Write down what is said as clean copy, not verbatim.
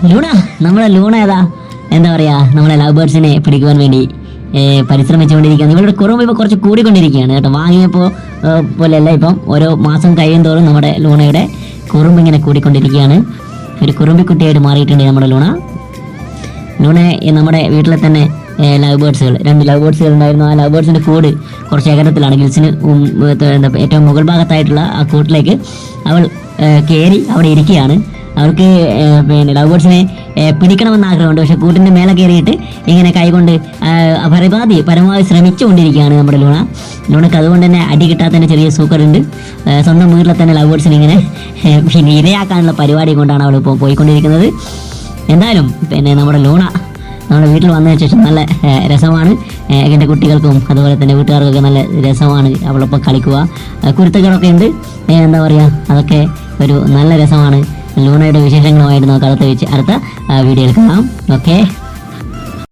Luna, നമ്മളെ Luna ഏതാ എന്താ പറയാ നമ്മളെ ലവ് ബേർഡ്സിനെ പിടിക്കുവാൻ വേണ്ടി പരിശ്രമിച്ചുകൊണ്ടിരിക്കുകയാണ്. ഇവരുടെ കുറവ് ഇപ്പോൾ കുറച്ച് കൂടിക്കൊണ്ടിരിക്കുകയാണ് കേട്ടോ. വാങ്ങിയപ്പോൾ പോലെയല്ല, ഇപ്പം ഓരോ മാസം കഴിയും തോറും നമ്മുടെ ലൂണയുടെ കുറുമ്പ് ഇങ്ങനെ കൂടിക്കൊണ്ടിരിക്കുകയാണ്. ഒരു കുറുമ്പിക്കുട്ടിയായിട്ട് മാറിയിട്ടുണ്ട് നമ്മുടെ ലൂണ. നമ്മുടെ വീട്ടിലെ തന്നെ ലവ് ബേർഡ്സുകൾ, 2 ലവ് ബേർഡ്സുകൾ ഉണ്ടായിരുന്നു. ആ ലവ് ബേർഡ്സിൻ്റെ കൂട് കുറച്ച് അകലത്തിലാണ്. ഗിൽസിന് ഏറ്റവും മുകൾ ഭാഗത്തായിട്ടുള്ള ആ കൂട്ടിലേക്ക് അവൾ കയറി അവിടെ ഇരിക്കുകയാണ്. അവർക്ക് ലവ് ബേർഡ്സിനെ പിടിക്കണമെന്ന് ആഗ്രഹമുണ്ട്. പക്ഷെ കൂട്ടിൻ്റെ മേലെ കയറിയിട്ട് ഇങ്ങനെ കൈകൊണ്ട് പരമാവധി ശ്രമിച്ചുകൊണ്ടിരിക്കുകയാണ് നമ്മുടെ ലൂണക്ക്. അതുകൊണ്ട് തന്നെ അടി കിട്ടാത്തതിൻ്റെ ചെറിയ സൂക്കറുണ്ട്. സ്വന്തം വീട്ടിലെ തന്നെ ലവ് ബേർഡ്സിനെ ഇങ്ങനെ ഇരയാക്കാനുള്ള പരിപാടി കൊണ്ടാണ് അവൾ ഇപ്പോൾ പോയിക്കൊണ്ടിരിക്കുന്നത്. എന്തായാലും നമ്മുടെ ലൂണ നമ്മുടെ വീട്ടിൽ വന്നതിന് ശേഷം നല്ല രസമാണ്. എൻ്റെ കുട്ടികൾക്കും അതുപോലെ തന്നെ വീട്ടുകാർക്കൊക്കെ നല്ല രസമാണ് അവളൊപ്പം കളിക്കുക. കുരുത്തകളൊക്കെ ഉണ്ട്, എന്താ പറയുക, അതൊക്കെ ഒരു നല്ല രസമാണ്. ലൂണയുടെ വിശേഷങ്ങളുമായിട്ട് നമുക്ക് അടുത്ത വീഡിയോയിൽ കാണാം. ഓക്കെ.